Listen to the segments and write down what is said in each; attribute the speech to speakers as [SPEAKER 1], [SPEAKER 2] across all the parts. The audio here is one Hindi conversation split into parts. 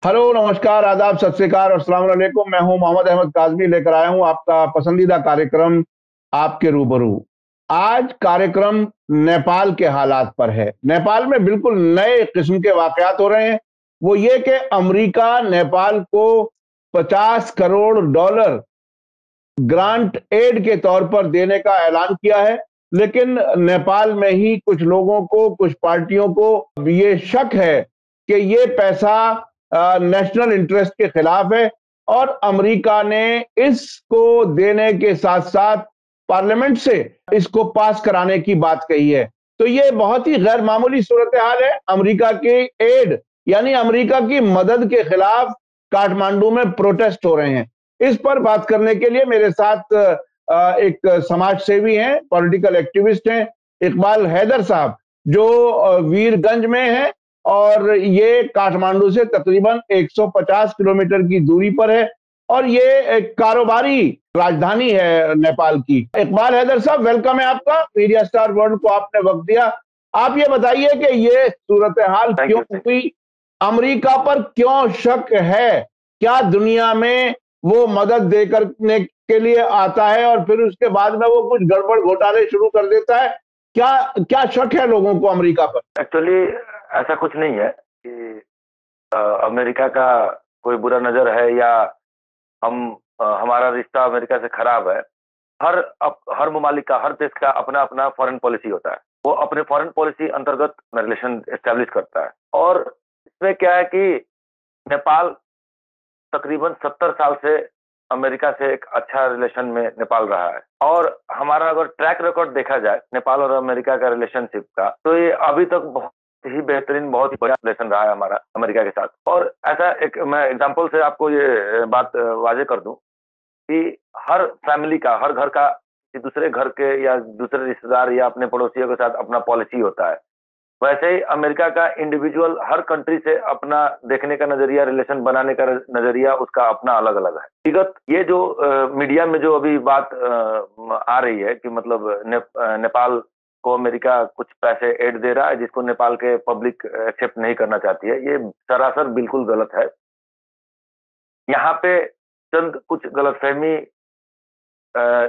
[SPEAKER 1] हेलो, नमस्कार, आदाब, सत श्री अकाल और अस्सलाम वालेकुम। मैं हूं मोहम्मद अहमद काज़मी, लेकर आया हूं आपका पसंदीदा कार्यक्रम आपके रूबरू। आज कार्यक्रम नेपाल के हालात पर है। नेपाल में बिल्कुल नए किस्म के वाकयात हो रहे हैं। वो ये कि अमेरिका नेपाल को 50 करोड़ डॉलर ग्रांट एड के तौर पर देने का ऐलान किया है। लेकिन नेपाल में ही कुछ लोगों को, कुछ पार्टियों को ये शक है कि ये पैसा नेशनल इंटरेस्ट के खिलाफ है और अमेरिका ने इसको देने के साथ साथ पार्लियामेंट से इसको पास कराने की बात कही है। तो ये बहुत ही गैर मामूली सूरत हाल है। अमेरिका की एड यानी अमेरिका की मदद के खिलाफ काठमांडू में प्रोटेस्ट हो रहे हैं। इस पर बात करने के लिए मेरे साथ एक समाज सेवी हैं, पॉलिटिकल एक्टिविस्ट हैं, इकबाल हैदर साहब, जो वीरगंज में है और ये काठमांडू से तकरीबन 150 किलोमीटर की दूरी पर है और ये एक कारोबारी राजधानी है नेपाल की। इकबाल हैदर साहब, वेलकम है आपका। मीडिया स्टार वर्ल्ड को आपने वक्त दिया। आप ये बताइए कि ये सूरत हाल क्यों हुई, अमेरिका पर क्यों शक है? क्या दुनिया में वो मदद दे करने के लिए आता है और फिर उसके बाद में वो कुछ गड़बड़ घोटाले शुरू कर देता है? क्या क्या शक है लोगों को अमेरिका पर?
[SPEAKER 2] एक्चुअली ऐसा कुछ नहीं है कि अमेरिका का कोई बुरा नजर है या हम हमारा रिश्ता अमेरिका से खराब है। हर ममालिक का, हर देश का अपना अपना फॉरेन पॉलिसी होता है। वो अपने फॉरेन पॉलिसी अंतर्गत रिलेशन एस्टेब्लिश करता है। और इसमें क्या है कि नेपाल तकरीबन 70 साल से अमेरिका से एक अच्छा रिलेशन में नेपाल रहा है। और हमारा अगर ट्रैक रिकॉर्ड देखा जाए नेपाल और अमेरिका का रिलेशनशिप का, तो ये अभी तक बहुत ही बेहतरीन, बहुत ही बढ़िया रिलेशन रहा है हमारा अमेरिका के साथ। और ऐसा एक मैं एग्जांपल से आपको ये बात वाजे कर दूं कि हर फैमिली का, हर घर का किसी दूसरे घर के या दूसरे रिश्तेदार या अपने पड़ोसियों के साथ अपना पॉलिसी होता है। वैसे ही अमेरिका का इंडिविजुअल हर कंट्री से अपना देखने का नजरिया, रिलेशन बनाने का नजरिया उसका अपना अलग अलग है। विगत ये जो मीडिया में जो अभी बात आ रही है कि मतलब नेपाल को अमेरिका कुछ पैसे एड दे रहा है जिसको नेपाल के पब्लिक एक्सेप्ट नहीं करना चाहती है, ये सरासर बिल्कुल गलत है। यहाँ पे चंद कुछ गलतफहमी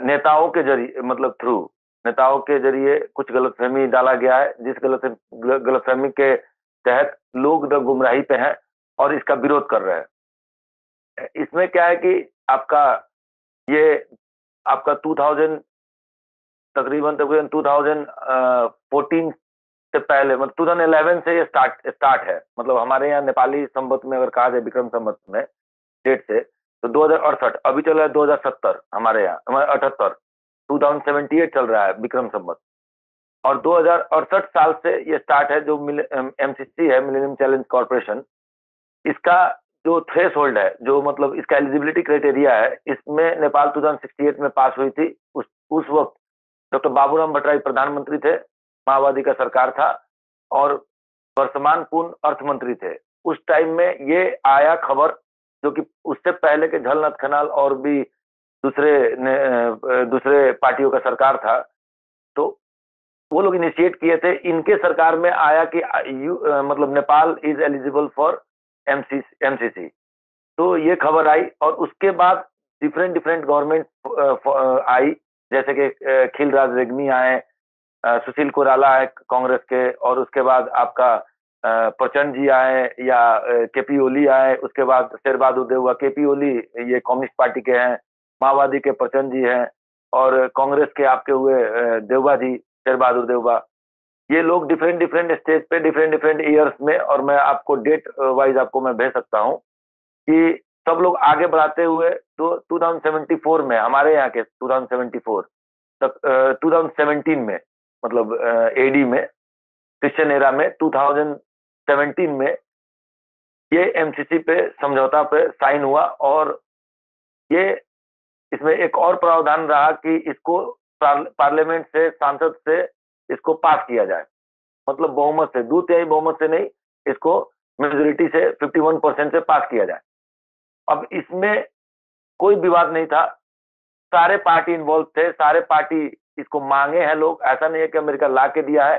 [SPEAKER 2] नेताओं के जरिए, मतलब थ्रू नेताओं के जरिए कुछ गलतफहमी डाला गया है, जिस गलतफहमी के तहत लोग द गुमराही पे हैं और इसका विरोध कर रहे हैं। इसमें क्या है कि आपका ये आपका 2000 तकरीबन तकरीबन 2014 से पहले, मतलब 2011 से ये स्टार्ट है। मतलब हमारे यहाँ नेपाली संवत में अगर कहा जाए, विक्रम संवत में डेट से, तो 2068 अभी चल रहा है, 2070 हमारे यहाँ, हमारे 78 2078 चल रहा है विक्रम संवत। और 2068 साल से ये स्टार्ट है जो एमसीसी है, मिलेनियम चैलेंज कॉर्पोरेशन। इसका जो थ्रेश होल्ड है, जो मतलब इसका एलिजिबिलिटी क्राइटेरिया है, इसमें नेपाल 2068 में पास हुई थी। उस वक्त डॉक्टर बाबूराम भट्टराई प्रधानमंत्री थे, माओवादी का सरकार था और वर्तमान पूर्ण अर्थ मंत्री थे। उस टाइम में ये आया खबर, जो कि उससे पहले के झलनाथ खनाल और भी दूसरे पार्टियों का सरकार था, तो वो लोग इनिशिएट किए थे। इनके सरकार में आया कि मतलब Nepal is eligible for MCC. तो ये खबर आई और उसके बाद डिफरेंट डिफरेंट गवर्नमेंट आई, जैसे कि खिलराज रेग्मी आए, सुशील कोइराला आए कांग्रेस के, और उसके बाद आपका प्रचंड जी आए या केपी ओली आए, उसके बाद शेरबहादुर देउवा। केपी ओली ये कम्युनिस्ट पार्टी के हैं, माओवादी के प्रचंड जी हैं, और कांग्रेस के आपके हुए देउवा जी, शेरबहादुर देउवा। ये लोग डिफरेंट डिफरेंट स्टेज पे, डिफरेंट डिफरेंट ईयर्स में, और मैं आपको डेट वाइज आपको मैं भेज सकता हूँ कि सब लोग आगे बढ़ाते हुए तो 2074 में, हमारे यहाँ के 2074 तक, 2017 में, मतलब एडी में, क्रिश्चियन एरा में 2017 में ये एमसीसी पे समझौता पे साइन हुआ। और ये इसमें एक और प्रावधान रहा कि इसको पार्लियामेंट से, सांसद से इसको पास किया जाए, मतलब बहुमत से, 2/3 बहुमत से नहीं, इसको मेजोरिटी से 51% से पास किया जाए। अब इसमें कोई विवाद नहीं था, सारे पार्टी इन्वॉल्व थे, सारे पार्टी इसको मांगे हैं लोग। ऐसा नहीं है कि अमेरिका ला के दिया है,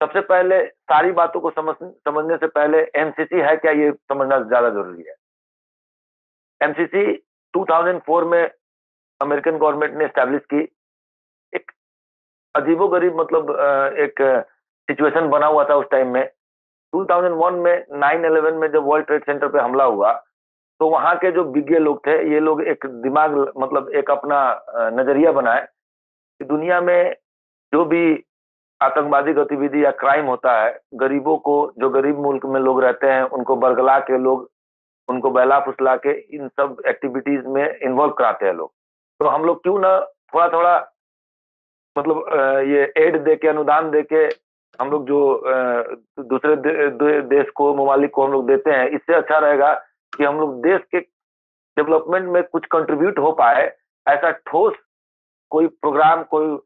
[SPEAKER 2] सबसे पहले सारी बातों को समझने से पहले एमसीसी है क्या, ये समझना ज्यादा जरूरी है। एमसीसी 2004 में अमेरिकन गवर्नमेंट ने स्टैब्लिश की। एक अजीबोगरीब मतलब एक सिचुएशन बना हुआ था उस टाइम में। 2001 में 9/11 में जब वर्ल्ड ट्रेड सेंटर पे हमला हुआ, तो वहां के जो विज्ञ लोग थे, ये लोग एक दिमाग मतलब एक अपना नजरिया बनाए कि दुनिया में जो भी आतंकवादी गतिविधि या क्राइम होता है, गरीबों को, जो गरीब मुल्क में लोग रहते हैं उनको बरगला के लोग, उनको बहला फुसला के इन सब एक्टिविटीज में इन्वॉल्व कराते हैं लोग। तो हम लोग क्यों ना थोड़ा थोड़ा मतलब ये एड दे के, अनुदान दे के हम लोग जो दूसरे देश को, ममालिक को हम लोग देते हैं, इससे अच्छा रहेगा कि हम लोग देश के डेवलपमेंट में कुछ कंट्रीब्यूट हो पाए। ऐसा ठोस कोई प्रोग्राम, कोई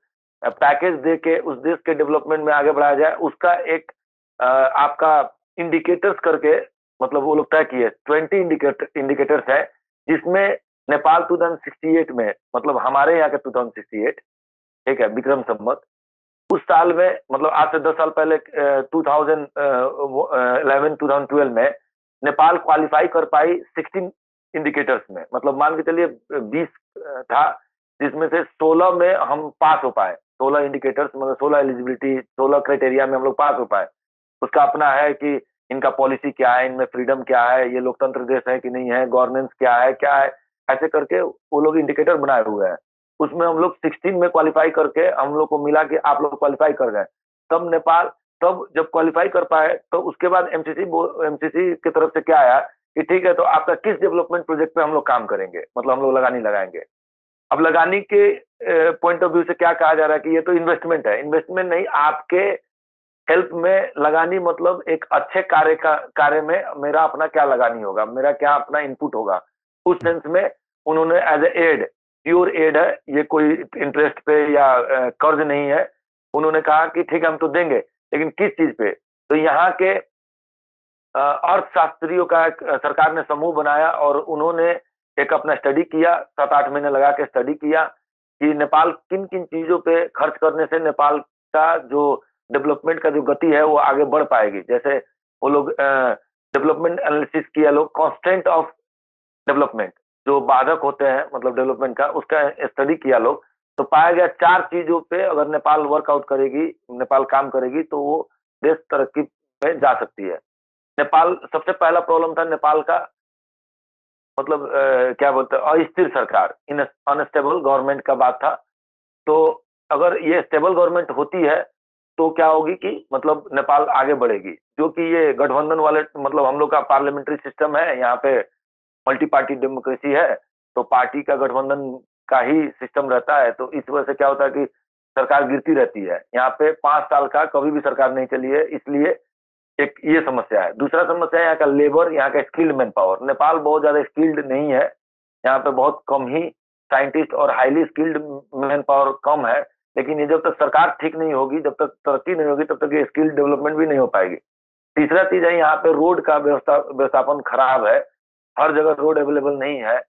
[SPEAKER 2] पैकेज दे के उस देश के डेवलपमेंट में आगे बढ़ाया जाए। उसका एक आपका इंडिकेटर्स करके मतलब वो लोग तय किए, 20 इंडिकेटर्स है, जिसमें नेपाल 2068 में, मतलब हमारे यहाँ के 2068, ठीक है, विक्रम संवत, उस साल में मतलब आज से 10 साल पहले 2011-2012 में नेपाल क्वालिफाई कर पाई 16 इंडिकेटर्स में। मतलब मान के चलिए 20 था, जिसमें से 16 में हम पास हो पाए। 16 इंडिकेटर्स मतलब 16 एलिजिबिलिटी, 16 क्राइटेरिया में हम लोग पास हो पाए। उसका अपना है कि इनका पॉलिसी क्या है, इनमें फ्रीडम क्या है, ये लोकतंत्र देश है कि नहीं है, गवर्नेंस क्या है, ऐसे करके वो लोग इंडिकेटर बनाए हुए हैं। उसमें हम लोग 16 में क्वालिफाई करके हम लोग को मिला कि आप लोग क्वालिफाई कर गए। तब नेपाल, तब जब क्वालिफाई कर पाए तो उसके बाद एमसीसी की तरफ से क्या आया कि ठीक है, तो आपका किस डेवलपमेंट प्रोजेक्ट पे हम लोग काम करेंगे, मतलब हम लोग लगानी लगाएंगे। अब लगानी के पॉइंट ऑफ व्यू से क्या कहा जा रहा है कि ये तो इन्वेस्टमेंट है। इन्वेस्टमेंट नहीं, आपके हेल्प में लगानी, मतलब एक अच्छे कार्य में मेरा अपना क्या लगानी होगा, मेरा क्या अपना इनपुट होगा, उस सेंस में उन्होंने as a aid, pure aid है ये, कोई इंटरेस्ट पे या कर्ज नहीं है। उन्होंने कहा कि ठीक है हम तो देंगे, लेकिन किस चीज पे। तो यहाँ के अर्थशास्त्रियों का एक सरकार ने समूह बनाया और उन्होंने एक अपना स्टडी किया, 7-8 महीने लगा के स्टडी किया कि नेपाल किन किन चीजों पे खर्च करने से नेपाल का जो डेवलपमेंट का जो गति है वो आगे बढ़ पाएगी। जैसे वो लोग डेवलपमेंट एनालिसिस किया, लोग कॉन्स्टेंट ऑफ डेवलपमेंट, जो बाधक होते हैं मतलब डेवलपमेंट का, उसका स्टडी किया लोग। तो पाया गया 4 चीजों पे अगर नेपाल वर्कआउट करेगी, नेपाल काम करेगी, तो वो देश तरक्की में जा सकती है। नेपाल, सबसे पहला प्रॉब्लम था नेपाल का, मतलब क्या बोलते हैं, अस्थिर सरकार, अनस्टेबल गवर्नमेंट का बात था। तो अगर ये स्टेबल गवर्नमेंट होती है तो क्या होगी कि मतलब नेपाल आगे बढ़ेगी। जो कि ये गठबंधन वाले, मतलब हम लोग का पार्लियामेंट्री सिस्टम है, यहाँ पे मल्टी पार्टी डेमोक्रेसी है, तो पार्टी का गठबंधन का ही सिस्टम रहता है। तो इस वजह से क्या होता है कि सरकार गिरती रहती है। यहाँ पे 5 साल का कभी भी सरकार नहीं चली है, इसलिए एक ये समस्या है। दूसरा समस्या है यहाँ का लेबर, यहाँ का स्किल्ड मैन पावर। नेपाल बहुत ज्यादा स्किल्ड नहीं है, यहाँ पे बहुत कम ही साइंटिस्ट और हाईली स्किल्ड मैन पावर कम है। लेकिन ये जब तक सरकार ठीक नहीं होगी, जब तक तरक्की नहीं होगी, तब तक ये स्किल डेवलपमेंट भी नहीं हो पाएगी। तीसरा चीज है, यहाँ पे रोड का व्यवस्थापन खराब है, हर जगह रोड अवेलेबल नहीं है।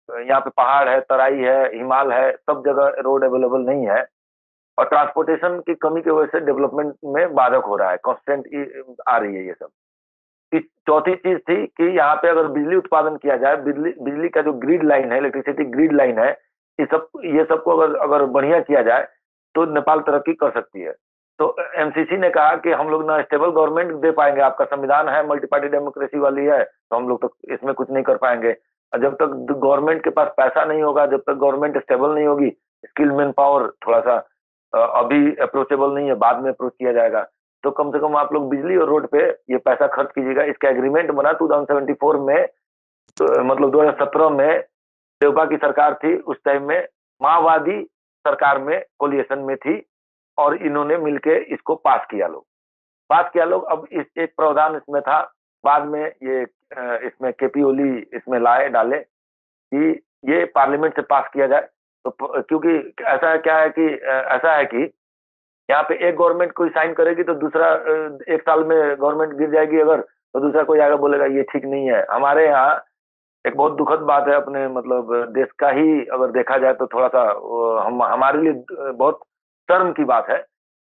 [SPEAKER 2] यहाँ पे पहाड़ है, तराई है, हिमाल है, सब जगह रोड अवेलेबल नहीं है। और ट्रांसपोर्टेशन की कमी की वजह से डेवलपमेंट में बाधक हो रहा है, कॉन्स्टेंट आ रही है ये सब। चौथी चीज थी कि यहाँ पे अगर बिजली उत्पादन किया जाए, बिजली का जो ग्रिड लाइन है, इलेक्ट्रिसिटी ग्रिड लाइन है, ये सबको अगर अगर बढ़िया किया जाए तो नेपाल तरक्की कर सकती है। तो एमसीसी ने कहा कि हम लोग ना स्टेबल गवर्नमेंट दे पाएंगे, आपका संविधान है मल्टी पार्टी डेमोक्रेसी वाली है, तो हम लोग तो इसमें कुछ नहीं कर पाएंगे। जब तक गवर्नमेंट के पास पैसा नहीं होगा, जब तक गवर्नमेंट स्टेबल नहीं होगी, स्किल मैन पावर थोड़ा सा अभी अप्रोचेबल नहीं है, बाद में अप्रोच किया जाएगा। तो कम से कम आप लोग बिजली और रोड पे ये पैसा खर्च कीजिएगा। इसका एग्रीमेंट बना 2074 में, तो मतलब 2017 में देवपा की सरकार थी, उस टाइम में माओवादी सरकार में कोलिएशन में थी, और इन्होंने मिलके इसको पास किया लोग। अब इस एक प्रावधान इसमें था, बाद में ये इसमें केपी ओली इसमें डाले कि ये पार्लियामेंट से पास किया जाए। तो क्योंकि ऐसा है कि यहाँ पे एक गवर्नमेंट कोई साइन करेगी तो दूसरा 1 साल में गवर्नमेंट गिर जाएगी अगर, तो दूसरा कोई आगे बोलेगा ये ठीक नहीं है। हमारे यहाँ एक बहुत दुखद बात है, अपने मतलब देश का ही अगर देखा जाए तो थोड़ा सा हमारे लिए बहुत शर्म की बात है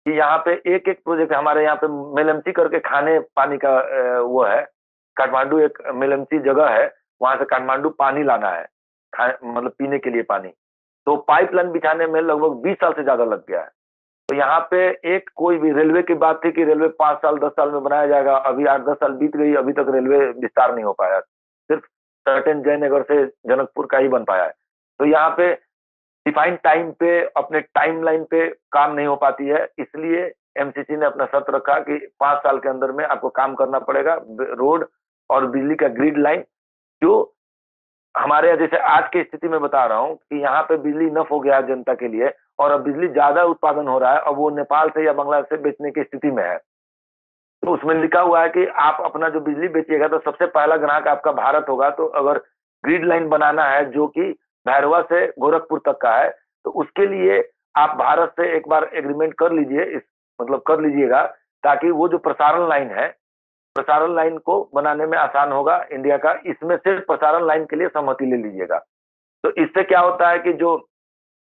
[SPEAKER 2] कि यहाँ पे एक एक प्रोजेक्ट, हमारे यहाँ पे मेलमची करके खाने पानी का वो है, काठमांडू एक मेलमची जगह है, वहां से काठमांडू पानी लाना है, मतलब पीने के लिए पानी। तो पाइपलाइन बिछाने में लगभग 20 साल से ज्यादा लग गया है। तो यहाँ पे एक कोई भी रेलवे की बात थी कि रेलवे 5 साल 10 साल में बनाया जाएगा, अभी 8-10 साल बीत गई, अभी तक रेलवे विस्तार नहीं हो पाया, सिर्फ सर्टेन जयनगर से जनकपुर का ही बन पाया है। तो यहाँ पे डिफाइंड टाइम पे, अपने टाइमलाइन पे काम नहीं हो पाती है, इसलिए एमसीसी ने अपना शर्त रखा कि 5 साल के अंदर में आपको काम करना पड़ेगा, रोड और बिजली का ग्रिड लाइन। जो हमारे यहाँ, जैसे आज की स्थिति में बता रहा हूँ कि यहाँ पे बिजली नफ हो गया है जनता के लिए, और अब बिजली ज्यादा उत्पादन हो रहा है, अब वो नेपाल से या बांग्लादेश से बेचने की स्थिति में है। तो उसमें लिखा हुआ है कि आप अपना जो बिजली बेचिएगा तो सबसे पहला ग्राहक आपका भारत होगा। तो अगर ग्रिड लाइन बनाना है जो कि भैरवा से गोरखपुर तक का है, तो उसके लिए आप भारत से एक बार एग्रीमेंट कर लीजिए, इस मतलब कर लीजिएगा, ताकि वो जो प्रसारण लाइन है, प्रसारण लाइन को बनाने में आसान होगा इंडिया का। इसमें सिर्फ प्रसारण लाइन के लिए सहमति ले लीजिएगा। तो इससे क्या होता है कि जो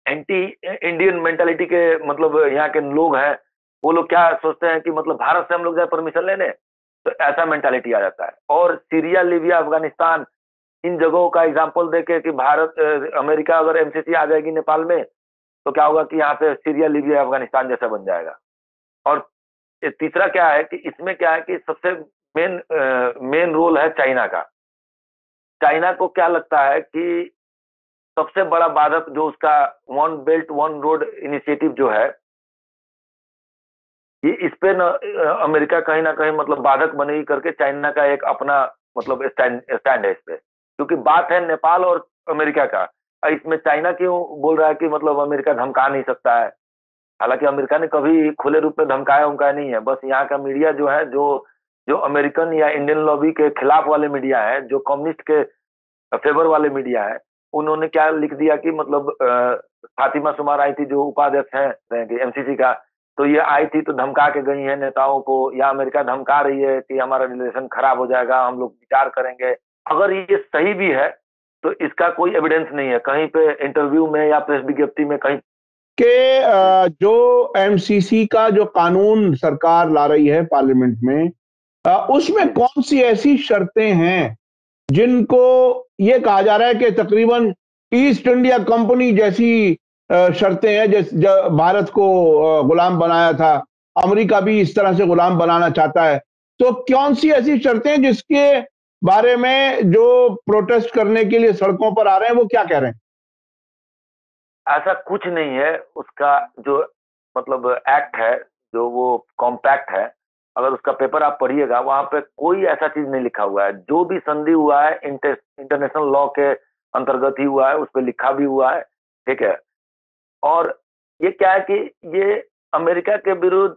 [SPEAKER 2] एंटी इंडियन मेंटालिटी के मतलब यहाँ के लोग हैं, वो लोग क्या सोचते हैं कि मतलब भारत से हम लोग जाए परमिशन लेने, तो ऐसा मेंटालिटी आ जाता है। और सीरिया, लीबिया, अफगानिस्तान, इन जगहों का एग्जांपल देके कि भारत अमेरिका अगर एमसीसी आ जाएगी नेपाल में, तो क्या होगा कि यहाँ पे सीरिया, लीबिया, अफगानिस्तान जैसा बन जाएगा। और तीसरा क्या है कि इसमें क्या है कि सबसे मेन रोल है चाइना का। चाइना को क्या लगता है कि सबसे बड़ा बाधक जो उसका one belt one road initiative जो है, ये इस पे न अमेरिका कहीं ना कहीं मतलब बाधक बनेगी करके चाइना का एक अपना मतलब स्टैंड है इस पे। क्योंकि बात है नेपाल और अमेरिका का, इसमें चाइना क्यों बोल रहा है कि मतलब अमेरिका धमका नहीं सकता है। हालांकि अमेरिका ने कभी खुले रूप में धमकाया उमकाया नहीं है, बस यहाँ का मीडिया जो है, जो जो अमेरिकन या इंडियन लॉबी के खिलाफ वाले मीडिया है, जो कम्युनिस्ट के फेवर वाले मीडिया है, उन्होंने क्या लिख दिया कि मतलब फातिमा सुमार आई थी जो उपाध्यक्ष है एमसीसी का, तो ये आई थी तो धमका के गई है नेताओं को, या अमेरिका धमका रही है कि हमारा रिलेशन खराब हो जाएगा, हम लोग विचार करेंगे। अगर ये सही भी है तो इसका कोई एविडेंस नहीं है कहीं पे, इंटरव्यू में या प्रेस विज्ञप्ति में कहीं
[SPEAKER 1] के जो एमसीसी का जो कानून सरकार ला रही है पार्लियामेंट में, उसमें कौन सी ऐसी शर्तें हैं जिनको ये कहा जा रहा है कि तकरीबन ईस्ट इंडिया कंपनी जैसी शर्तें हैं, जैसे भारत को गुलाम बनाया था, अमेरिका भी इस तरह से गुलाम बनाना चाहता है। तो कौन सी ऐसी शर्तें हैं जिसके बारे में जो प्रोटेस्ट करने के लिए सड़कों पर आ रहे हैं वो क्या कह रहे हैं?
[SPEAKER 2] ऐसा कुछ नहीं है। उसका जो मतलब एक्ट है, जो वो कॉम्पैक्ट है, अगर उसका पेपर आप पढ़िएगा, वहां पे कोई ऐसा चीज नहीं लिखा हुआ है। जो भी संधि हुआ है इंटरनेशनल लॉ के अंतर्गत ही हुआ है, उस पर लिखा भी हुआ है, ठीक है। और ये क्या है कि ये अमेरिका के विरुद्ध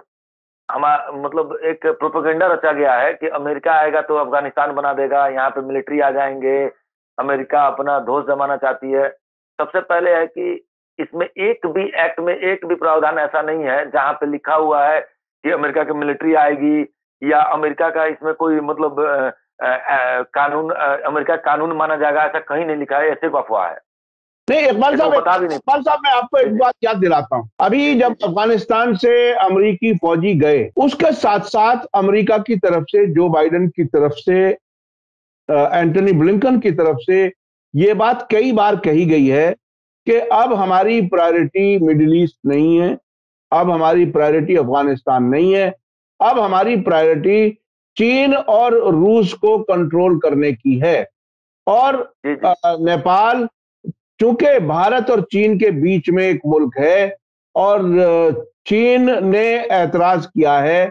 [SPEAKER 2] हमारा मतलब एक प्रोपेगेंडा रचा गया है कि अमेरिका आएगा तो अफगानिस्तान बना देगा, यहाँ पे मिलिट्री आ जाएंगे, अमेरिका अपना दोष जमाना चाहती है। सबसे पहले है कि इसमें एक भी एक्ट में एक भी प्रावधान ऐसा नहीं है जहां पे लिखा हुआ है कि अमेरिका की मिलिट्री आएगी, या अमेरिका का इसमें कोई मतलब कानून, अमेरिका कानून माना जाएगा, ऐसा कहीं नहीं लिखा है। ये सिर्फ अफवाह है।
[SPEAKER 1] नहीं, इकबाल साहब,
[SPEAKER 2] बता भी नहीं।
[SPEAKER 1] इकबाल साहब, मैं आपको एक बात याद दिलाता हूं। अभी जब अफगानिस्तान से अमेरिकी फौजी गए, उसके साथ साथ अमेरिका की तरफ से, जो बाइडेन की तरफ से, एंटनी ब्लिंकन की तरफ से ये बात कई बार कही गई है कि अब हमारी प्रायोरिटी मिडिल ईस्ट नहीं है, अब हमारी प्रायोरिटी अफगानिस्तान नहीं है, अब हमारी प्रायोरिटी चीन और रूस को कंट्रोल करने की है। और नेपाल चूंकि भारत और चीन के बीच में एक मुल्क है और चीन ने ऐतराज किया है,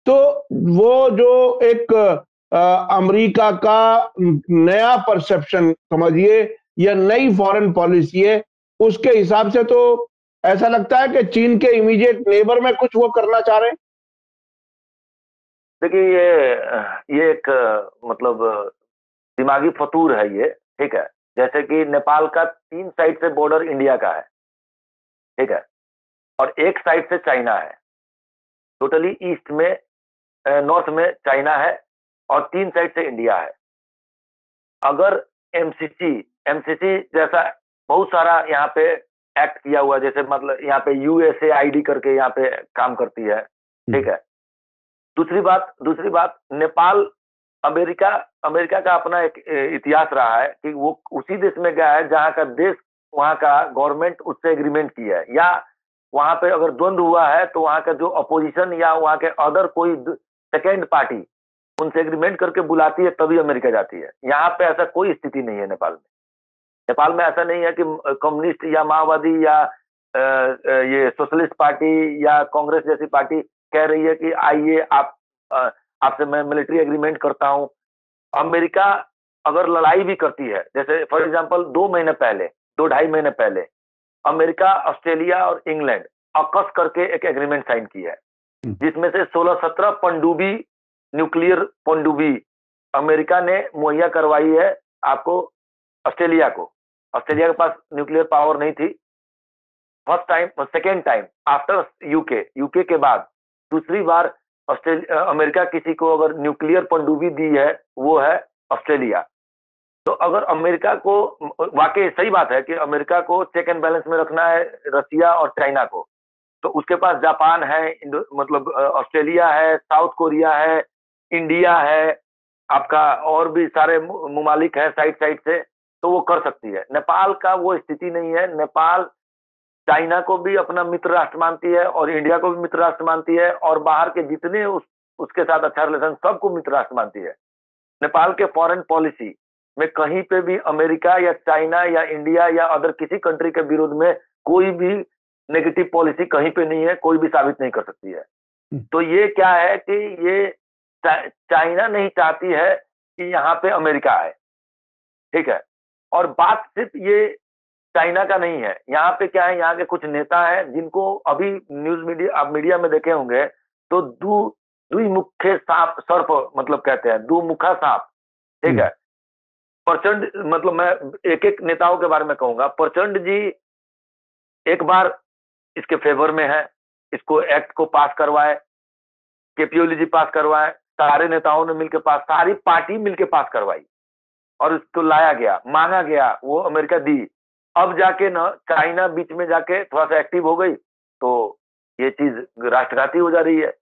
[SPEAKER 1] तो वो जो एक अमेरिका का नया परसेप्शन समझिए या नई फॉरेन पॉलिसी है, उसके हिसाब से तो ऐसा लगता है कि चीन के इमीडिएट नेबर में कुछ वो करना चाह रहे हैं।
[SPEAKER 2] देखिए, ये एक मतलब दिमागी फतूर है ये, ठीक है। जैसे कि नेपाल का 3 साइड से बॉर्डर इंडिया का है, ठीक है, और एक साइड से चाइना है। टोटली ईस्ट में, नॉर्थ में चाइना है, और 3 साइड से इंडिया है। अगर एमसीसी एमसीसी जैसा बहुत सारा यहाँ पे एक्ट किया हुआ, जैसे मतलब यहाँ पे USAID करके यहाँ पे काम करती है, ठीक है। दूसरी बात नेपाल, अमेरिका अमेरिका का अपना एक इतिहास रहा है कि वो उसी देश में गया है जहाँ का देश, वहाँ का गवर्नमेंट उससे एग्रीमेंट किया है, या वहाँ पे अगर द्वंद्व हुआ है तो वहाँ का जो अपोजिशन या वहाँ के अदर कोई सेकेंड पार्टी उनसे एग्रीमेंट करके बुलाती है, तभी अमेरिका जाती है। यहाँ पे ऐसा कोई स्थिति नहीं है नेपाल में। नेपाल में ऐसा नहीं है कि कम्युनिस्ट या माओवादी या ये सोशलिस्ट पार्टी या कांग्रेस जैसी पार्टी कह रही है कि आइए आप आपसे मैं मिलिट्री एग्रीमेंट करता हूं। अमेरिका अगर लड़ाई भी करती है, जैसे फॉर एग्जांपल 2 महीने पहले, 2-2.5 महीने पहले अमेरिका, ऑस्ट्रेलिया और इंग्लैंड अकस करके एक एग्रीमेंट साइन किया है, जिसमें से 16-17 पनडुब्बी, न्यूक्लियर पनडुब्बी अमेरिका ने मुहैया करवाई है आपको, ऑस्ट्रेलिया को। ऑस्ट्रेलिया के पास न्यूक्लियर पावर नहीं थी। First time, second time after UK के बाद दूसरी बार अमेरिका किसी को अगर न्यूक्लियर पनडुब्बी दी है, वो है ऑस्ट्रेलिया। तो अगर अमेरिका को, वाकई सही बात है कि अमेरिका को चेक एंड बैलेंस में रखना है रसिया और चाइना को, तो उसके पास जापान है, मतलब ऑस्ट्रेलिया है, साउथ कोरिया है, इंडिया है, आपका और भी सारे मुमालिक है साइड साइड से, तो वो कर सकती है। नेपाल का वो स्थिति नहीं है। नेपाल चाइना को भी अपना मित्र राष्ट्र मानती है और इंडिया को भी मित्र राष्ट्र मानती है, और बाहर के जितने उसके साथ अच्छा रिलेशन सबको मित्र राष्ट्र मानती है। नेपाल के फॉरेन पॉलिसी में कहीं पे भी अमेरिका या चाइना या इंडिया या अदर किसी कंट्री के विरोध में कोई भी नेगेटिव पॉलिसी कहीं पे नहीं है, कोई भी साबित नहीं कर सकती है। तो ये क्या है कि ये चाइना नहीं चाहती है कि यहाँ पे अमेरिका आए, ठीक है। और बात सिर्फ ये चाइना का नहीं है, यहाँ पे क्या है, यहाँ के कुछ नेता हैं जिनको अभी न्यूज मीडिया, आप मीडिया में देखे होंगे, तो द्विमुखे सांप, सर्प मतलब कहते हैं, दुमुखा सांप, ठीक है। प्रचंड, मतलब मैं एक एक नेताओं के बारे में कहूंगा। प्रचंड जी एक बार इसके फेवर में है, इसको एक्ट को पास करवाए, केपी ओली जी पास करवाए, सारे नेताओं ने मिलकर पास, सारी पार्टी मिलकर पास करवाई और इसको लाया गया, मांगा गया, वो अमेरिका दी। अब जाके ना चाइना बीच में जाके थोड़ा सा एक्टिव हो गई, तो ये चीज राष्ट्रघाती हो जा रही है।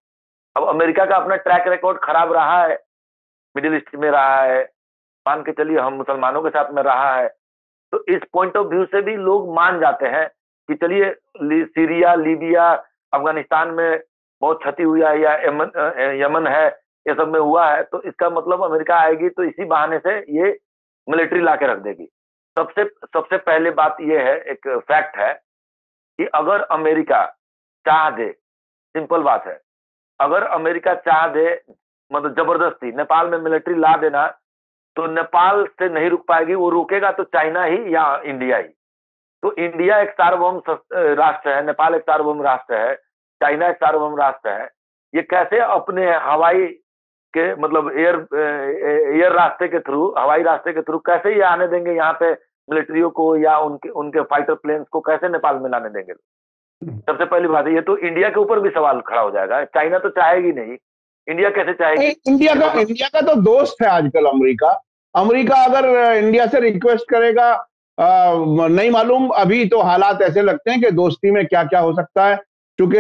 [SPEAKER 2] अब अमेरिका का अपना ट्रैक रिकॉर्ड खराब रहा है, मिडिल ईस्ट में रहा है, मान के चलिए हम मुसलमानों के साथ में रहा है, तो इस पॉइंट ऑफ व्यू से भी लोग मान जाते हैं कि चलिए सीरिया, लीबिया, अफगानिस्तान में बहुत क्षति हुई है, या यमन है, ये सब में हुआ है, तो इसका मतलब अमेरिका आएगी तो इसी बहाने से ये मिलिट्री ला के रख देगी। सबसे पहले बात ये है, एक फैक्ट है कि अगर अमेरिका चाह दे, सिंपल बात है, अगर अमेरिका चाह दे, मतलब जबरदस्ती नेपाल में मिलिट्री ला देना, तो नेपाल से नहीं रुक पाएगी, वो रोकेगा तो चाइना ही या इंडिया ही। तो इंडिया एक सार्वभौम राष्ट्र है, नेपाल एक सार्वभौम राष्ट्र है, चाइना एक सार्वभौम राष्ट्र है। ये कैसे अपने हवाई के, मतलब एयर रास्ते के थ्रू, हवाई रास्ते के थ्रू कैसे ये आने देंगे यहाँ पे मिलिट्रियों को, या उनके फाइटर प्लेन्स को कैसे नेपाल में लाने देंगे? सबसे पहली बात है, ये तो इंडिया के ऊपर भी सवाल खड़ा हो जाएगा। चाइना तो चाहेगी नहीं, इंडिया कैसे चाहेगी?
[SPEAKER 1] इंडिया का तो दोस्त है आजकल अमेरिका। अमेरिका अगर इंडिया से रिक्वेस्ट करेगा, नहीं मालूम, अभी तो हालात ऐसे लगते हैं कि दोस्ती में क्या क्या हो सकता है, क्योंकि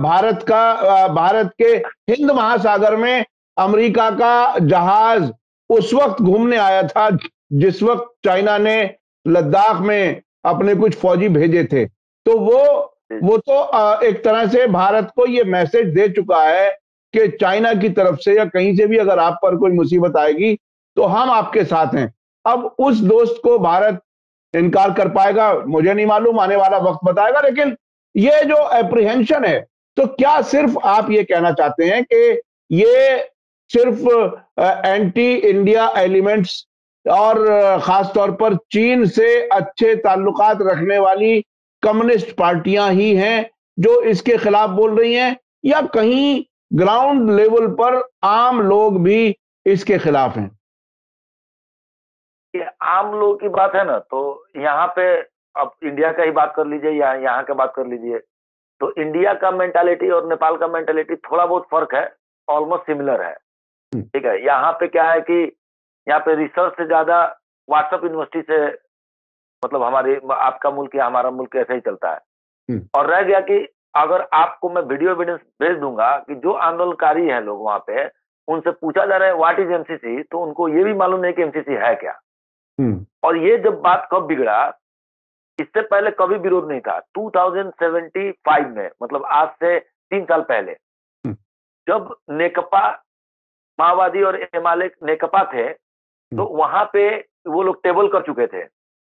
[SPEAKER 1] भारत के हिंद महासागर में अमेरिका का जहाज उस वक्त घूमने आया था जिस वक्त चाइना ने लद्दाख में अपने कुछ फौजी भेजे थे। तो वो तो एक तरह से भारत को ये मैसेज दे चुका है कि चाइना की तरफ से या कहीं से भी अगर आप पर कोई मुसीबत आएगी तो हम आपके साथ हैं। अब उस दोस्त को भारत इनकार कर पाएगा, मुझे नहीं मालूम, आने वाला वक्त बताएगा। लेकिन ये जो एप्रीहेंशन है, तो क्या सिर्फ आप ये कहना चाहते हैं कि ये सिर्फ एंटी इंडिया एलिमेंट्स और खासतौर पर चीन से अच्छे ताल्लुकात रखने वाली कम्युनिस्ट पार्टियां ही हैं जो इसके खिलाफ बोल रही हैं, या कहीं ग्राउंड लेवल पर आम लोग भी इसके खिलाफ हैं?
[SPEAKER 2] ये आम लोगों की बात है ना, तो यहाँ पे अब इंडिया का ही बात कर लीजिए या यहाँ का बात कर लीजिए, तो इंडिया का मेंटालिटी और नेपाल का मेंटालिटी थोड़ा बहुत फर्क है, ऑलमोस्ट सिमिलर है, ठीक है। यहाँ पे क्या है कि यहाँ पे रिसर्च से ज्यादा व्हाट्सएप यूनिवर्सिटी से मतलब हमारे आपका मुल्क या हमारा मुल्क ऐसे ही चलता है।
[SPEAKER 1] हम्म।
[SPEAKER 2] और रह गया कि अगर आपको मैं वीडियो एविडेंस भेज दूंगा कि जो आंदोलनकारी हैं लोग वहां पे, उनसे पूछा जा रहा है व्हाट इज एमसीसी, तो उनको ये भी मालूम नहीं कि एमसीसी है क्या। और ये जब बात कब बिगड़ा, इससे पहले कभी विरोध नहीं था। 2075 में, मतलब आज से 3 साल पहले, जब नेकपा माओवादी और एमाले नेकपा थे, तो वहां पे वो लोग टेबल कर चुके थे।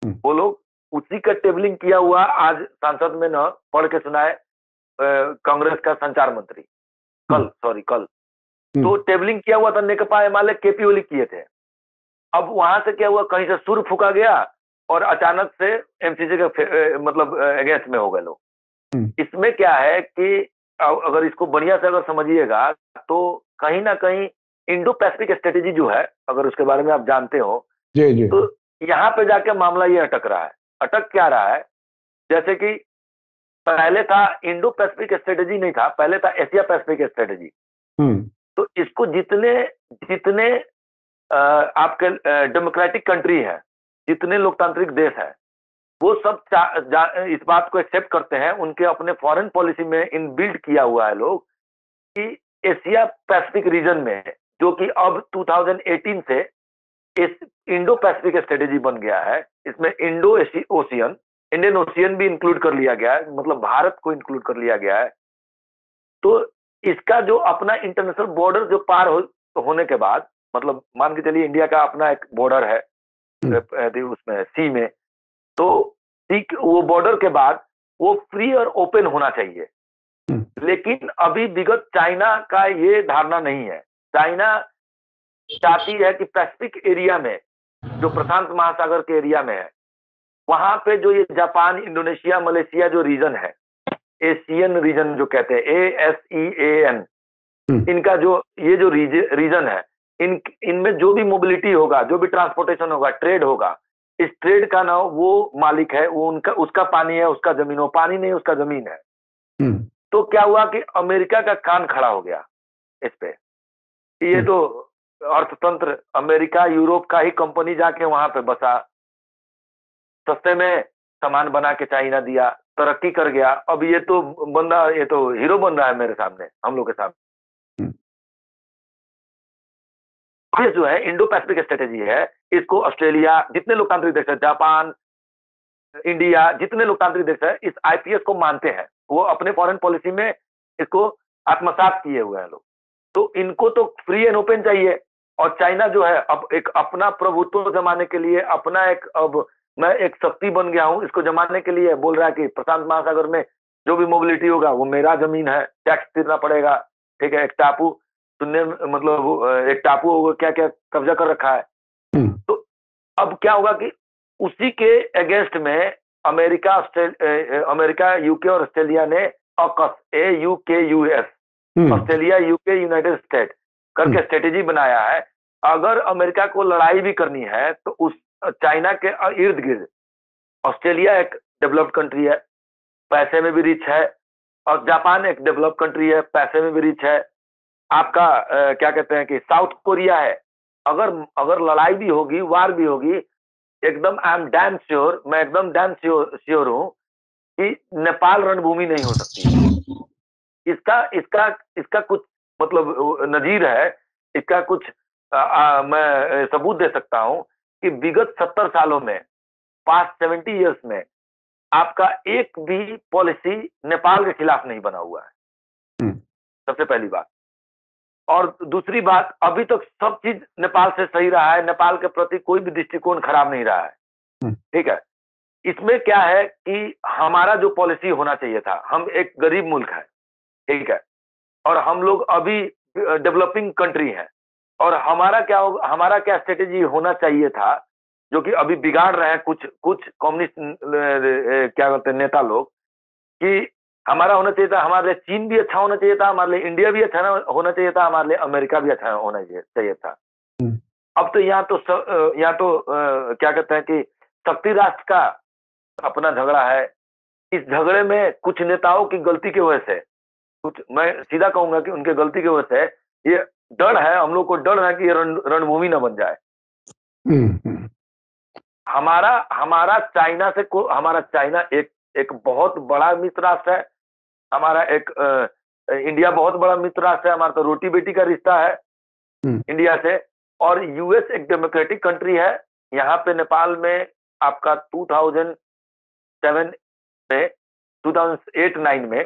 [SPEAKER 2] वो लोग उसी का टेबलिंग किया हुआ आज संसद में न पढ़ के सुनाए कांग्रेस का संचार मंत्री कल। तो टेबलिंग किया हुआ था नेकपा एमाले, केपी ओली किए थे। अब वहां से क्या हुआ, कहीं से सुर फूका गया और अचानक से एमसीसी के मतलब अगेंस्ट में हो गए लोग। इसमें क्या है कि अगर इसको बढ़िया से अगर समझिएगा तो कहीं ना कहीं इंडो पैसिफिक स्ट्रेटेजी जो है, अगर उसके बारे में आप जानते हो,
[SPEAKER 1] जी जी।
[SPEAKER 2] तो यहाँ पे जाके मामला ये अटक रहा है। अटक क्या रहा है, जैसे कि पहले था इंडो पैसिफिक स्ट्रेटेजी नहीं था, पहले था एशिया पैसिफिक स्ट्रेटेजी। तो इसको जितने जितने आपके डेमोक्रेटिक कंट्री है, जितने लोकतांत्रिक देश है, वो सब इस बात को एक्सेप्ट करते हैं, उनके अपने फॉरेन पॉलिसी में इनबिल्ट किया हुआ है लोग कि एशिया पैसिफिक रीजन में, जो कि अब 2018 से इस इंडो पैसिफिक स्ट्रेटेजी बन गया है, इसमें इंडो ओशियन, इंडियन ओशियन भी इंक्लूड कर लिया गया है, मतलब भारत को इंक्लूड कर लिया गया है। तो इसका जो अपना इंटरनेशनल बॉर्डर जो पार होने के बाद, मतलब मान के चलिए इंडिया का अपना एक बॉर्डर है उसमें सी में, तो सी वो बॉर्डर के बाद वो फ्री और ओपन होना चाहिए। लेकिन अभी विगत चाइना का ये धारणा नहीं है। चाइना चाहती है कि पैसिफिक एरिया में, जो प्रशांत महासागर के एरिया में है, वहां पे जो ये जापान, इंडोनेशिया, मलेशिया जो रीजन है, एशियन रीजन जो कहते हैं, ASEAN, इनका जो ये जो रीजन है, इनमें जो भी मोबिलिटी होगा, जो भी ट्रांसपोर्टेशन होगा, ट्रेड होगा, इस ट्रेड का ना वो मालिक है, वो उनका, उसका पानी है, उसका जमीन, वो पानी नहीं उसका जमीन है। तो क्या हुआ कि अमेरिका का कान खड़ा हो गया इस पे। ये तो अर्थतंत्र अमेरिका यूरोप का ही कंपनी जाके वहां पे बसा, सस्ते में सामान बना के चाइना दिया, तरक्की कर गया। अब ये तो बंदा, ये तो हीरो बन रहा है मेरे सामने, हम लोग के सामने। ये जो है इंडो पैसिफिक स्ट्रेटेजी है, इसको ऑस्ट्रेलिया, जितने लोकतांत्रिक देश है, जापान, इंडिया, जितने लोकतांत्रिक देश है, इस आईपीएस को मानते हैं। वो अपने फॉरेन पॉलिसी में इसको आत्मसात किए हुए हैं लोग। तो इनको तो फ्री एंड ओपन चाहिए। और चाइना जो है अब एक अपना प्रभुत्व जमाने के लिए, अपना एक, अब मैं एक शक्ति बन गया हूं, इसको जमाने के लिए बोल रहा है कि प्रशांत महासागर में जो भी मोबिलिटी होगा वो मेरा जमीन है, टैक्स देना पड़ेगा। ठीक है, एक टापू सुनने, मतलब एक टापू होगा, क्या क्या कब्जा कर रखा है। तो अब क्या होगा कि उसी के अगेंस्ट में अमेरिका, यूके और ऑस्ट्रेलिया ने AUKUS, AUKUS, Australia, UK, United state करके स्ट्रेटेजी बनाया है। अगर अमेरिका को लड़ाई भी करनी है तो उस चाइना के इर्द गिर्द, ऑस्ट्रेलिया एक डेवलप्ड कंट्री है, पैसे में भी रिच है, और जापान एक डेवलप्ड कंट्री है, पैसे में भी रिच है। आपका क्या कहते हैं कि साउथ कोरिया है। अगर लड़ाई भी होगी, वार भी होगी, एकदम आई एम डैम श्योर, मैं एकदम डैम श्योर हूं कि नेपाल रणभूमि नहीं हो सकती। इसका इसका इसका कुछ मतलब नजीर है, इसका कुछ मैं सबूत दे सकता हूं कि विगत 70 सालों में, पास्ट 70 इयर्स में, आपका एक भी पॉलिसी नेपाल के खिलाफ नहीं बना हुआ है, सबसे पहली बात। और दूसरी बात, अभी तक सब चीज नेपाल से सही रहा है, नेपाल के प्रति कोई भी दृष्टिकोण खराब नहीं रहा है। ठीक है, इसमें क्या है कि हमारा जो पॉलिसी होना चाहिए था, हम एक गरीब मुल्क है, ठीक है, और हम लोग अभी डेवलपिंग कंट्री है, और हमारा क्या स्ट्रेटेजी होना चाहिए था, जो कि अभी बिगाड़ रहे हैं कुछ कम्युनिस्ट क्या कहते हैं नेता लोग, कि हमारा होना चाहिए था, हमारे लिए चीन भी अच्छा होना चाहिए था, हमारे लिए इंडिया भी अच्छा होना चाहिए था, हमारे लिए अमेरिका भी अच्छा होना चाहिए था। अब तो यहाँ तो क्या कहते हैं कि शक्ति राष्ट्र का अपना झगड़ा है। इस झगड़े में कुछ नेताओं की गलती की वजह से, कुछ मैं सीधा कहूंगा कि उनके गलती की वजह से ये डर है, हम लोग को डर है कि ये रणभूमि न बन जाए। हमारा हमारा चाइना से हमारा चाइना एक एक बहुत बड़ा मित्र राष्ट्र है। हमारा एक इंडिया बहुत बड़ा मित्र राष्ट्र है। हमारा तो रोटी बेटी का रिश्ता है इंडिया से। और यूएस एक डेमोक्रेटिक कंट्री है। यहाँ पे नेपाल में आपका 2007 में 2008-9 में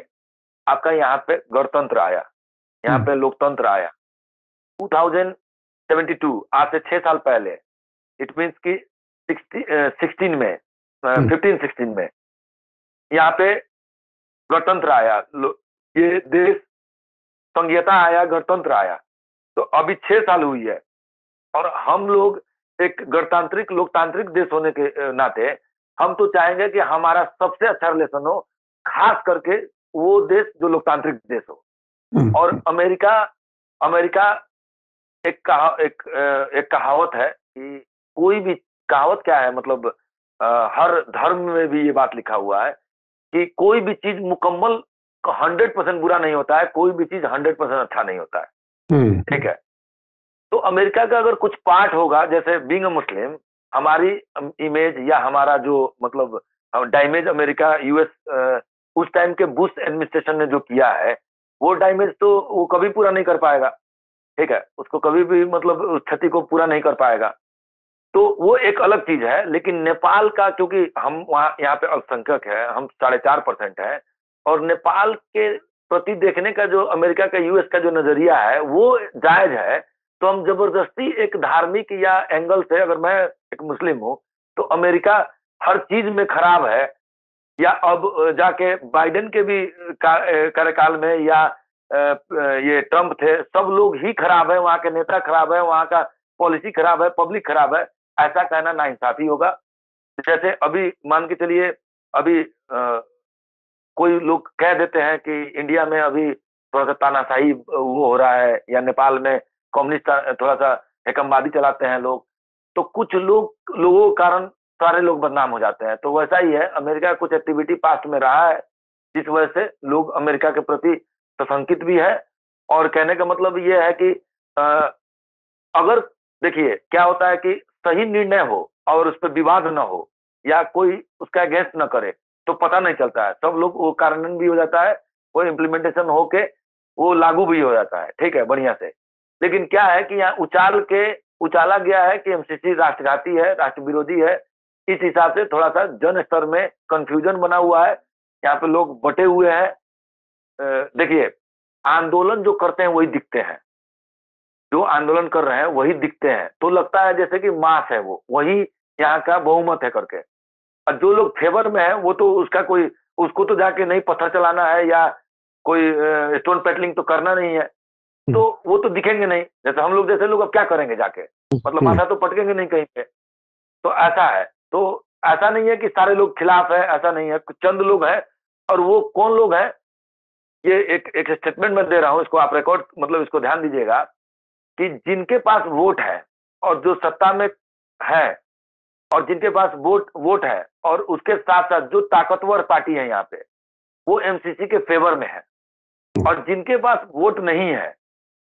[SPEAKER 2] आपका यहाँ पे गणतंत्र आया, यहाँ पे लोकतंत्र आया। 2072 आज से 6 साल पहले, इट मीन्स कि 16 में 15-16 में यहाँ पे गणतंत्र आया। ये देश संघीयता आया, गणतंत्र आया। तो अभी 6 साल हुई है और हम लोग एक गणतांत्रिक लोकतांत्रिक देश होने के नाते हम तो चाहेंगे कि हमारा सबसे अच्छा रिलेशन हो, खास करके वो देश जो लोकतांत्रिक देश हो। और अमेरिका एक कहावत है कि कोई भी कहावत क्या है, मतलब हर धर्म में भी ये बात लिखा हुआ है कि कोई भी चीज मुकम्मल 100% बुरा नहीं होता है, कोई भी चीज 100% अच्छा नहीं होता है। ठीक है, तो अमेरिका का अगर कुछ पार्ट होगा, जैसे बीइंग अ मुस्लिम, हमारी इमेज या हमारा जो मतलब डैमेज अमेरिका यूएस उस टाइम के बुश एडमिनिस्ट्रेशन ने जो किया है, वो डैमेज तो वो कभी पूरा नहीं कर पाएगा। ठीक है, उसको कभी भी मतलब उस क्षति को पूरा नहीं कर पाएगा। तो वो एक अलग चीज है। लेकिन नेपाल का, क्योंकि हम वहाँ यहाँ पे अल्पसंख्यक है, हम 4.5% है, और नेपाल के प्रति देखने का जो अमेरिका का यूएस का जो नजरिया है वो जायज है। तो हम जबरदस्ती एक धार्मिक या एंगल से, अगर मैं एक मुस्लिम हूँ तो अमेरिका हर चीज में खराब है, या अब जाके बाइडेन के भी कार्यकाल में या ये ट्रंप थे, सब लोग ही खराब है, वहाँ के नेता खराब है, वहाँ का पॉलिसी खराब है, पब्लिक खराब है, ऐसा कहना नाइंसाफी होगा। जैसे अभी मान के चलिए, अभी कोई लोग कह देते हैं कि इंडिया में अभी थोड़ा सा तानाशाही वो हो रहा है, या नेपाल में कम्युनिस्ट थोड़ा सा हेकमबादी चलाते हैं लोग, तो कुछ लोगों के कारण सारे लोग बदनाम हो जाते हैं। तो वैसा ही है, अमेरिका का कुछ एक्टिविटी पास्ट में रहा है जिस वजह से लोग अमेरिका के प्रति सशंकित भी है। और कहने का मतलब ये है कि अगर देखिए क्या होता है कि सही निर्णय हो और उस पर विवाद न हो या कोई उसका अगेंस्ट न करे तो पता नहीं चलता है, सब लोग वो कार्यान्वयन भी हो जाता है, वो इम्प्लीमेंटेशन होके वो लागू भी हो जाता है। ठीक है, बढ़िया से। लेकिन क्या है कि यहाँ उछाला गया है कि एमसीसी राष्ट्रघाती है, राष्ट्र विरोधी है। इस हिसाब से थोड़ा सा जन स्तर में कंफ्यूजन बना हुआ है, यहाँ पे लोग बटे हुए हैं। देखिए, आंदोलन जो करते हैं वही दिखते हैं, जो आंदोलन कर रहे हैं वही दिखते हैं, तो लगता है जैसे कि मास है, वो वही यहाँ का बहुमत है करके। और जो लोग फेवर में है वो तो उसको तो जाके नहीं पत्थर चलाना है या कोई स्टोन पेटलिंग तो करना नहीं है, तो वो तो दिखेंगे नहीं। जैसे हम लोग जैसे लोग अब क्या करेंगे जाके, मतलब माथा तो पटकेंगे नहीं कहीं पे। तो ऐसा है, तो ऐसा नहीं है कि सारे लोग खिलाफ है, ऐसा नहीं है, कुछ चंद लोग हैं। और वो कौन लोग हैं, ये एक स्टेटमेंट मैं दे रहा हूं, इसको आप रिकॉर्ड मतलब इसको ध्यान दीजिएगा कि जिनके पास वोट है और जो सत्ता में है और जिनके पास वोट है और उसके साथ साथ जो ताकतवर पार्टी है यहाँ पे, वो एमसीसी के फेवर में है। और जिनके पास वोट नहीं है,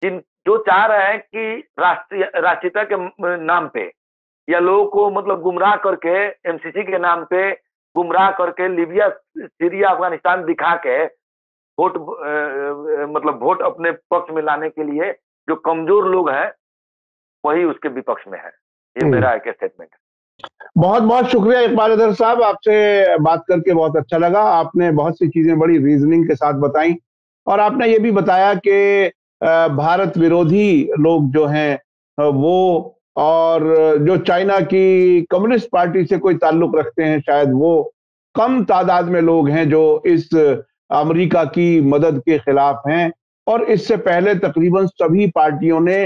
[SPEAKER 2] जो चाह रहे हैं कि राष्ट्रीयता के नाम पे या लोगों को मतलब गुमराह करके, एमसीसी के नाम पे गुमराह करके लीबिया, सीरिया, अफगानिस्तान दिखा के वोट अपने पक्ष में लाने के लिए जो कमजोर लोग हैं वही उसके विपक्ष में है। ये मेरा एक स्टेटमेंट है।
[SPEAKER 1] बहुत बहुत शुक्रिया इकबाल अजहर साहब, आपसे बात करके बहुत अच्छा लगा। आपने बहुत सी चीजें बड़ी रीजनिंग के साथ बताई और आपने ये भी बताया कि भारत विरोधी लोग जो हैं वो, और जो चाइना की कम्युनिस्ट पार्टी से कोई ताल्लुक रखते हैं, शायद वो कम तादाद में लोग हैं जो इस अमेरिका की मदद के खिलाफ हैं। और इससे पहले तकरीबन सभी पार्टियों ने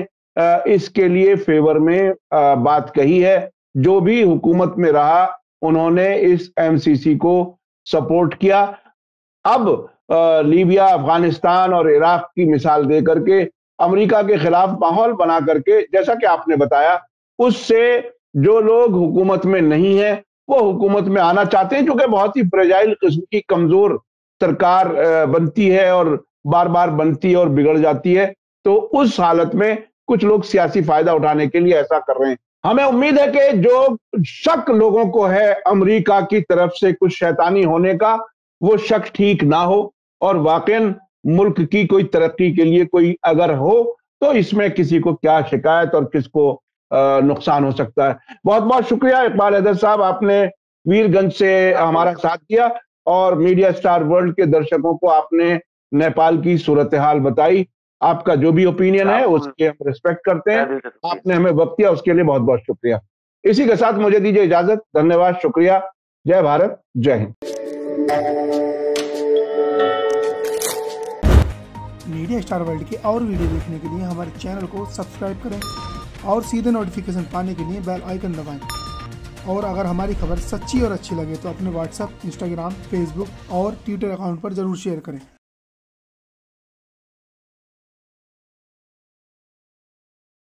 [SPEAKER 1] इसके लिए फेवर में बात कही है। जो भी हुकूमत में रहा उन्होंने इस एमसीसी को सपोर्ट किया। अब लीबिया, अफगानिस्तान और इराक की मिसाल दे करके अमेरिका के खिलाफ माहौल बना करके, जैसा कि आपने बताया, उससे जो लोग हुकूमत में नहीं है वो हुकूमत में आना चाहते हैं, क्योंकि बहुत ही फ्रेजाइल किस्म की कमजोर सरकार बनती है और बार बार बनती है और बिगड़ जाती है। तो उस हालत में कुछ लोग सियासी फायदा उठाने के लिए ऐसा कर रहे हैं। हमें उम्मीद है कि जो शक लोगों को है अमेरिका की तरफ से कुछ शैतानी होने का, वो शक ठीक ना हो और वाकई मुल्क की कोई तरक्की के लिए कोई अगर हो तो इसमें किसी को क्या शिकायत और किसको नुकसान हो सकता है। बहुत बहुत शुक्रिया इकबाल हैदर साहब, आपने वीरगंज से हमारा साथ दिया और मीडिया स्टार वर्ल्ड के दर्शकों को आपने नेपाल की सूरत हाल बताई। आपका जो भी ओपिनियन है उसके हम रिस्पेक्ट करते हैं। आपने हमें वक्त दिया उसके लिए बहुत बहुत शुक्रिया। इसी के साथ मुझे दीजिए इजाजत। धन्यवाद, शुक्रिया। जय भारत, जय हिंद।
[SPEAKER 3] मीडिया स्टार वर्ल्ड के और वीडियो देखने के लिए हमारे चैनल को सब्सक्राइब करें और सीधे नोटिफिकेशन पाने के लिए बेल आइकन दबाएं। और अगर हमारी खबर सच्ची और अच्छी लगे तो अपने व्हाट्सएप, इंस्टाग्राम, फेसबुक और ट्विटर अकाउंट पर जरूर शेयर करें।